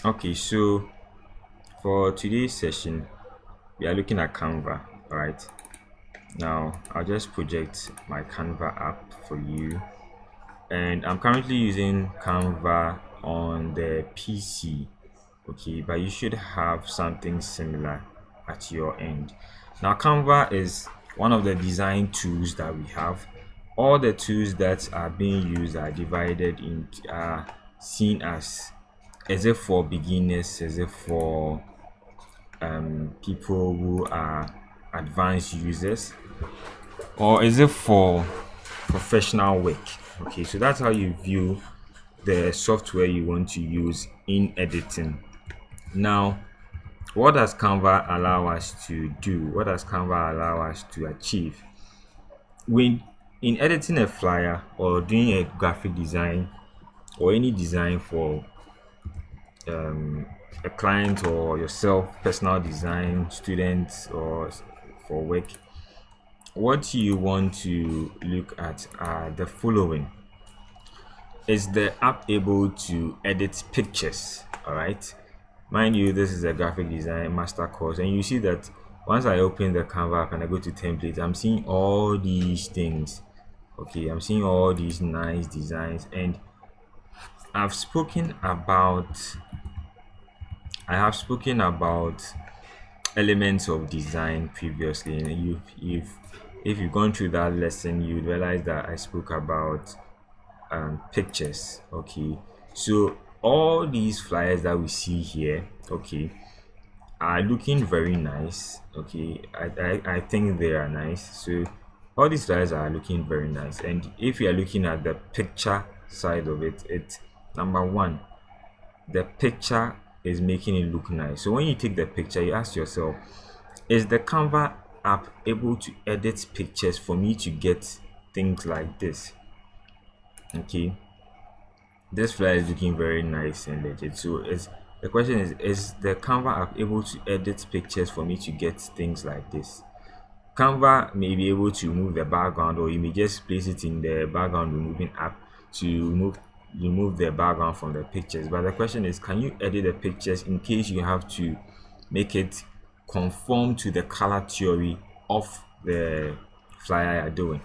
Okay, so for today's session, we are looking at Canva. All right. Now, I'll just project my Canva app for you, and I'm currently using Canva on the PC. Okay, but you should have something similar at your end. Now, Canva is one of the design tools that we have. All the tools that are being used are divided into are seen as is it for beginners, is it for people who are advanced users, or is it for professional work? Okay, so that's how you view the software you want to use in editing. Now, what does Canva allow us to do? What does Canva allow us to achieve? When in editing a flyer or doing a graphic design or any design for a client or yourself, personal design, students, or for work, what you want to look at are the following. Is the app able to edit pictures? All right, mind you, this is a graphic design master course, and you see that once I open the Canva app and I go to templates, I'm seeing all these things. Okay, I'm seeing all these nice designs, and I've spoken about I have spoken about elements of design previously, and if you've gone through that lesson, you realize that I spoke about pictures. Okay, so all these flyers that we see here, okay, are looking very nice. Okay, I think they are nice. So all these flyers are looking very nice, and if you are looking at the picture side of it, it's number one, the picture is making it look nice. So when you take the picture, you ask yourself, is the Canva app able to edit pictures for me to get things like this? Okay, this flyer is looking very nice and legit. So is the question is the Canva app able to edit pictures for me to get things like this? Canva may be able to remove the background, or you may just place it in the background removing app to remove the background from the pictures. But the question is, can you edit the pictures in case you have to make it conform to the color theory of the flyer you're doing?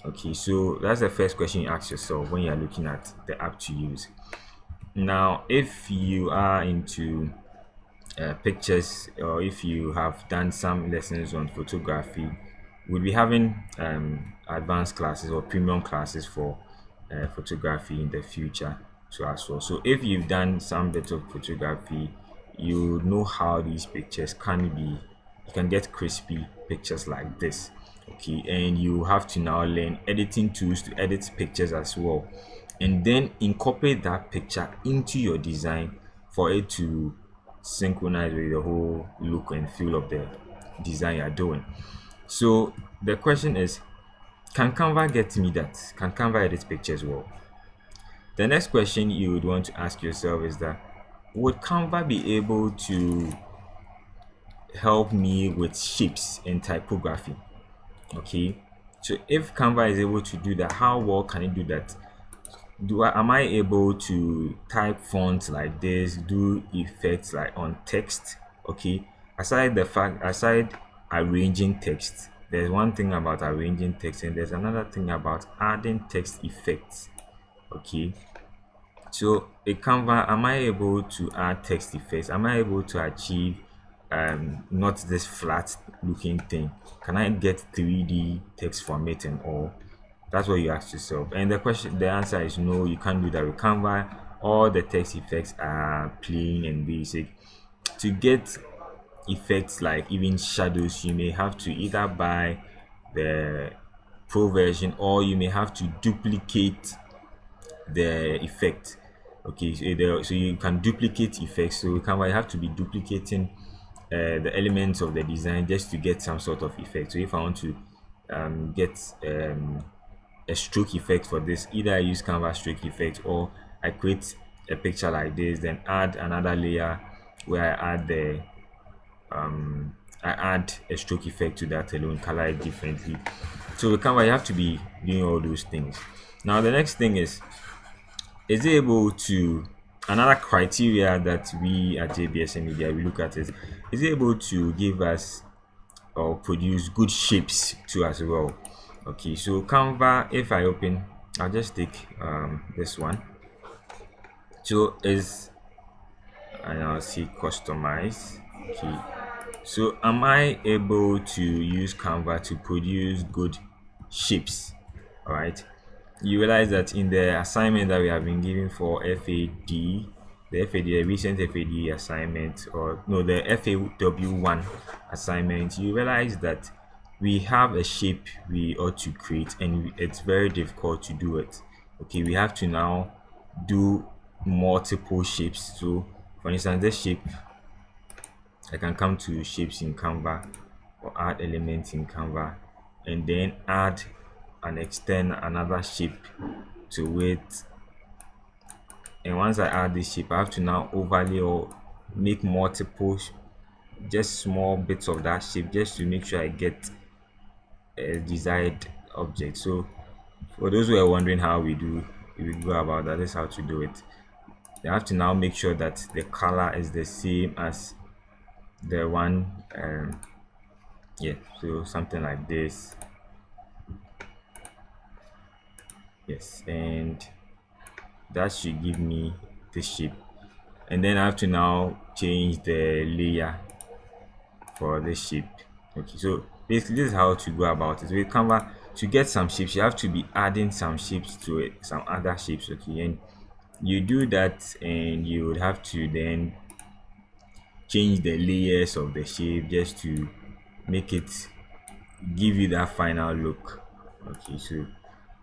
Okay, so that's the first question you ask yourself when you're looking at the app to use. Now, if you are into pictures, or if you have done some lessons on photography, we'll be having advanced classes or premium classes for photography in the future, so as well. So if you've done some bit of photography, you know how these pictures can be. You can get crispy pictures like this. Okay, and you have to now learn editing tools to edit pictures as well, and then incorporate that picture into your design for it to synchronize with the whole look and feel of the design you're doing. So the question is, can Canva get me that? Can Canva edit pictures well? The next question you would want to ask yourself is that, would Canva be able to help me with shapes and typography? Okay, so if Canva is able to do that, how well can it do that? Am I able to type fonts like this, do effects like on text? Okay, aside arranging text, there's one thing about arranging text, and there's another thing about adding text effects. Okay, so a Canva, am I able to add text effects? Am I able to achieve not this flat looking thing? Can I get 3D text formatting? Or that's what you ask yourself. And the answer is no, you can't do that with Canva. All the text effects are plain and basic. To get effects like even shadows, you may have to either buy the pro version, or you may have to duplicate the effect. Okay, so you can duplicate effects. So Canva, you have to be duplicating the elements of the design just to get some sort of effect. So if I want to get a stroke effect for this, either I use Canva stroke effect, or I create a picture like this, then add another layer where I add a stroke effect to that alone, color it differently. So with Canva, you have to be doing all those things. Now the next thing is it able to Another criteria that we at JBSM Media we look at is it able to give us or produce good shapes too as well. Okay, so Canva, if I open, I'll just take this one. So is and I'll see customize. Okay, so am I able to use Canva to produce good shapes? All right, you realize that in the assignment that we have been given for FAD, the recent FAD assignment, or no, the FAW1 assignment, you realize that we have a shape we ought to create, and it's very difficult to do it. Okay, we have to now do multiple shapes. So, for instance, this shape, I can come to shapes in Canva or add elements in Canva and then add and extend another shape to it. And once I add this shape, I have to now overlay or make multiple just small bits of that shape just to make sure I get a desired object. So for those who are wondering how we go about that, is how to do it. You have to now make sure that the color is the same as the one yeah, so something like this. Yes, and that should give me the shape. And then I have to now change the layer for this shape. Okay, so basically this is how to go about it. With Canva, to get some shapes, you have to be adding some shapes to it, some other shapes. Okay, and you do that, and you would have to then change the layers of the shape just to make it give you that final look. Okay, so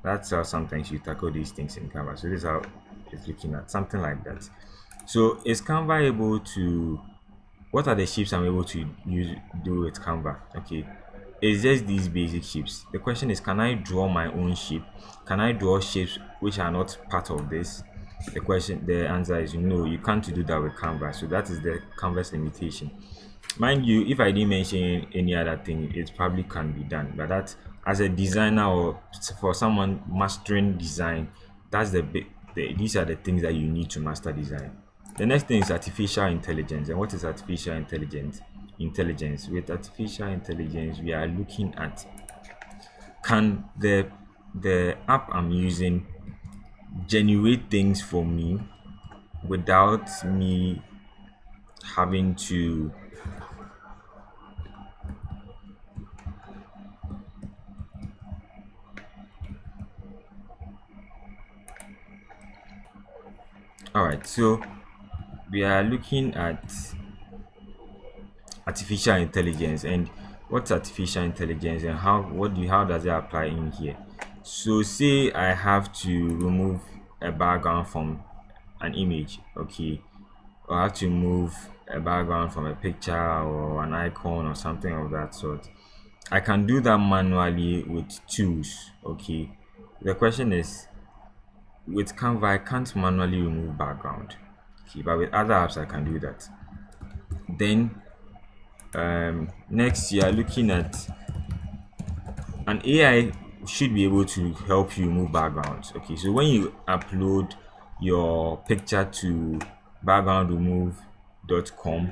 that's how sometimes you tackle these things in Canva. So this is how it's looking at something like that. So is Canva able to, what are the shapes I'm able to do with Canva? Okay, it's just these basic shapes. The question is, can I draw my own shape? Can I draw shapes which are not part of this? The answer is no, you can't do that with Canva. So that is the Canva's limitation. Mind you, if I didn't mention any other thing, it probably can be done. But that, as a designer or for someone mastering design, that's these are the things that you need to master design. The next thing is artificial intelligence. And what is artificial intelligence? With artificial intelligence, we are looking at, can the app I'm using generate things for me without me having to all right, so we are looking at artificial intelligence. And what's artificial intelligence, and how does it apply in here? So say I have to remove a background from an image. Okay, or I have to move a background from a picture or an icon or something of that sort. I can do that manually with tools. Okay, the question is, with Canva I can't manually remove background. Okay, but with other apps I can do that. Then next, you are looking at an AI should be able to help you remove backgrounds. Okay, so when you upload your picture to backgroundremove.com,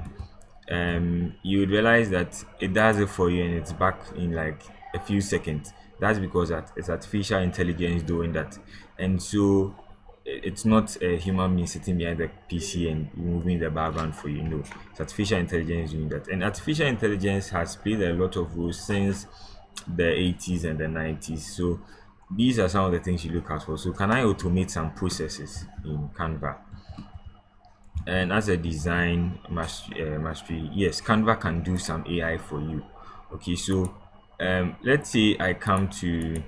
you would realize that it does it for you and it's back in like a few seconds. That's because it's artificial intelligence doing that. And so it's not a human being sitting behind the PC and removing the background for you. No, it's artificial intelligence doing that. And artificial intelligence has played a lot of roles since the 80s and the 90s. So these are some of the things you look out for. So can I automate some processes in Canva? And as a design mastery, yes, Canva can do some AI for you. Okay, so let's say I come to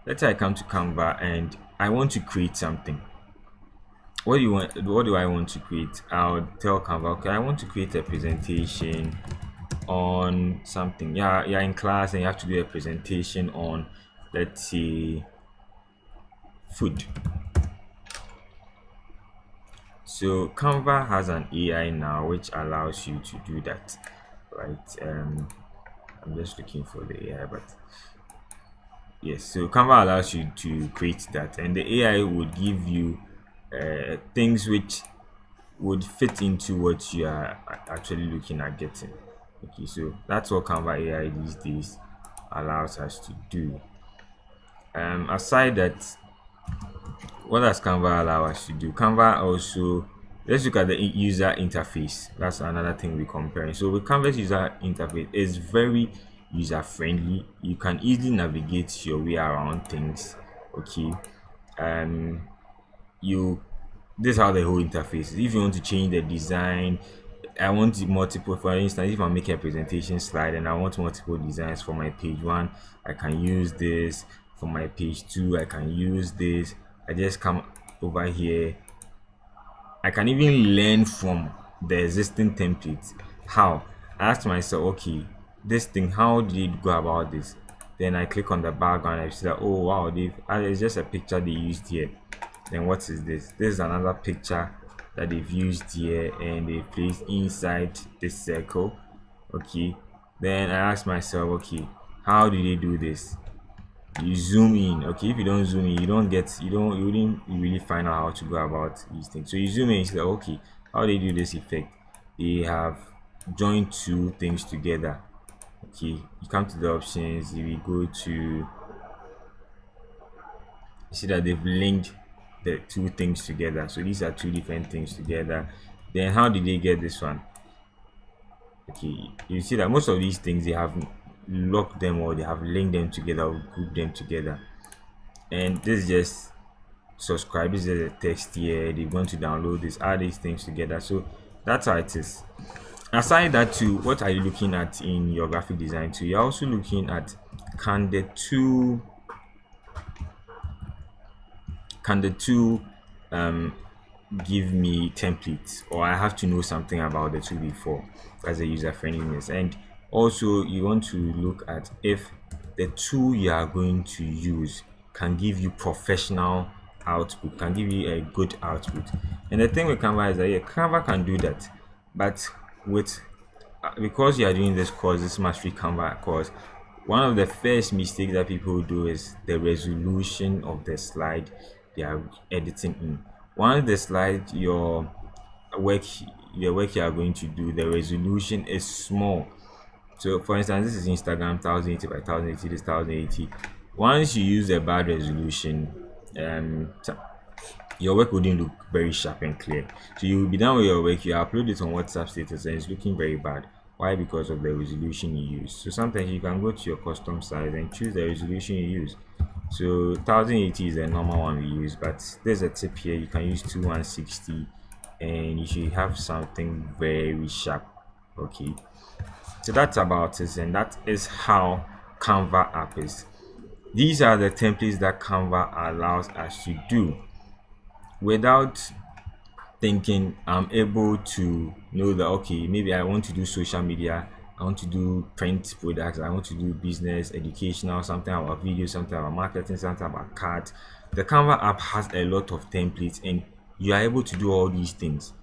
Canva and I want to create something. What do I want to create? I'll tell Canva, okay, I want to create a presentation on something. Yeah, you're in class and you have to do a presentation on, let's say, food. So Canva has an AI now which allows you to do that, right? I'm just looking for the AI, but Yes, so Canva allows you to create that, and the AI would give you things which would fit into what you are actually looking at getting. Okay, so that's what Canva AI these days allows us to do. Aside that, what does Canva allow us to do? Canva also, let's look at the user interface. That's another thing we compare. So with Canva's user interface, it's very user friendly. You can easily navigate your way around things. Okay, um, you this is how the whole interface is. If you want to change the design, I want multiple. For instance, if I'm making a presentation slide and I want multiple designs for my page one, I can use this. For my page two, I can use this. I just come over here. I can even learn from the existing templates. How? I asked myself, okay, this thing, how did it go about this? Then I click on the background. I see that, oh wow, it's just a picture they used here. Then what is this? This is another picture that they've used here and they placed inside this circle. Okay. Then I asked myself, okay, how did they do this? You zoom in. Okay, if you don't zoom in, you wouldn't really find out how to go about these things. So you zoom in, you say, okay, how they do this effect? They have joined two things together. Okay, you come to the options, you will go to see that they've linked the two things together. So these are two different things together. Then how did they get this one? Okay, you see that most of these things they have locked them or they have linked them together or grouped them together. And this is just subscribe. This is a text here. They're going to download this, add these things together. So that's how it is. Aside that too, what are you looking at in your graphic design too? You're also looking at can the two give me templates, or I have to know something about the tool before. That's the user friendliness. And also you want to look at if the tool you are going to use can give you professional output, can give you a good output. And the thing with Canva is that yeah, Canva can do that, but with because you are doing this course, this mastery Canva course, one of the first mistakes that people do is the resolution of the slide they are editing in. Once the slide work your work you are going to do, the resolution is small. So for instance, this is Instagram 1080 by 1080, this 1080. Once you use a bad resolution, your work wouldn't look very sharp and clear. So you will be done with your work, you upload it on WhatsApp status and it's looking very bad. Why? Because of the resolution you use. So sometimes you can go to your custom size and choose the resolution you use. So 1080 is the normal one we use, but there's a tip here. You can use 2160 and you should have something very sharp. Okay, so that's about it, and that is how Canva app is. These are the templates that Canva allows us to do. Without thinking, I'm able to know that okay, maybe I want to do social media, I want to do print products, I want to do business, educational, something about video, something about marketing, something about cards. The Canva app has a lot of templates and you are able to do all these things.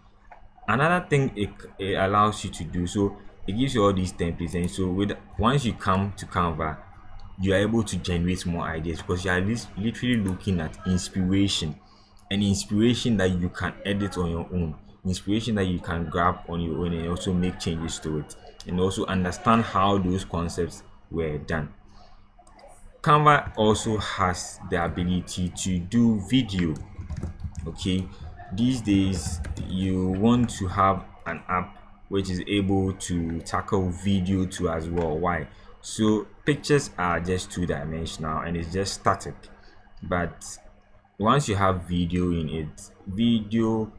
Another thing it allows you to do, so it gives you all these templates, and so with once you come to Canva, you are able to generate more ideas because you are literally looking at inspiration, and inspiration that you can edit on your own, inspiration that you can grab on your own and also make changes to it and also understand how those concepts were done. Canva also has the ability to do video. Okay, these days you want to have an app which is able to tackle video too as well. Why? So pictures are just two-dimensional and it's just static, but once you have video in it, video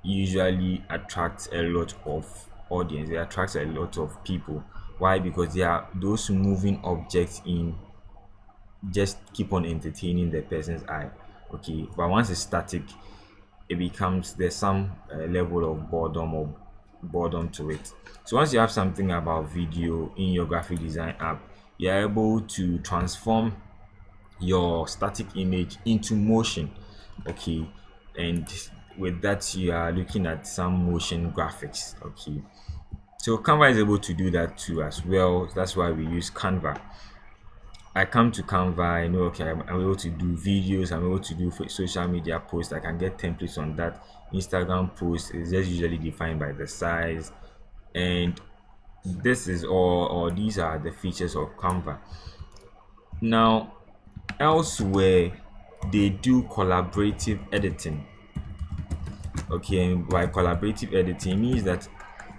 usually attracts a lot of audience, it attracts a lot of people. Why? Because there are those moving objects in just keep on entertaining the person's eye. Okay, but once it's static, it becomes there's some level of boredom to it. So once you have something about video in your graphic design app, you're able to transform your static image into motion. Okay, and with that you are looking at some motion graphics. Okay, so Canva is able to do that too as well. That's why we use Canva. I come to Canva, I know, okay, I'm able to do videos, I'm able to do social media posts. I can get templates on that. Instagram post is just usually defined by the size, and this is all, or these are the features of Canva. Now, elsewhere, they do collaborative editing. Okay, and by collaborative editing means that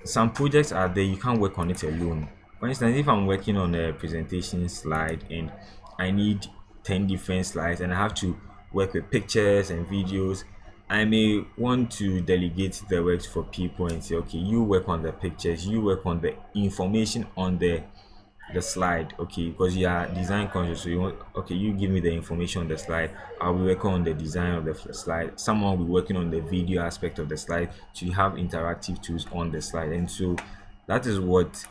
some projects are there, you can't work on it alone. For instance, if I'm working on a presentation slide and I need 10 different slides and I have to work with pictures and videos, I may want to delegate the work for people and say, okay, you work on the pictures, you work on the information on the slide, okay, because you are design conscious, so you want, okay, you give me the information on the slide, I'll be working on the design of the slide, someone will be working on the video aspect of the slide, so you have interactive tools on the slide. And so that is what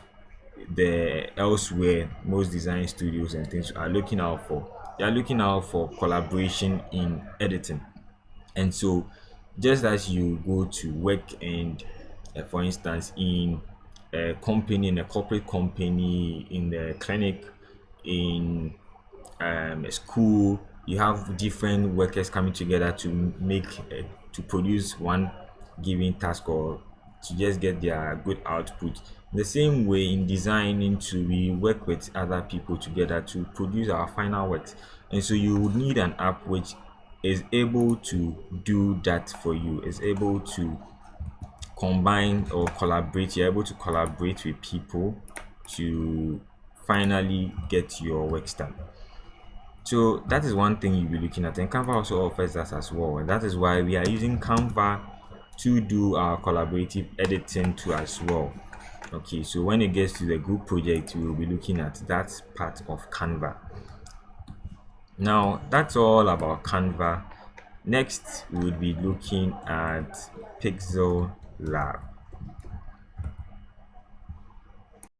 the elsewhere most design studios and things are looking out for. They are looking out for collaboration in editing. And so just as you go to work and for instance in a company, in a corporate company, in the clinic, in a school, you have different workers coming together to make to produce one given task, or to just get their good output. In the same way, in designing, to we work with other people together to produce our final works. And so you would need an app which is able to do that for you, is able to combine or collaborate. You're able to collaborate with people to finally get your works done. So that is one thing you'll be looking at, and Canva also offers that as well. And that is why we are using Canva to do our collaborative editing too as well. Okay, so when it gets to the group project, we will be looking at that part of Canva. Now that's all about Canva. Next, we will be looking at Pixel Lab.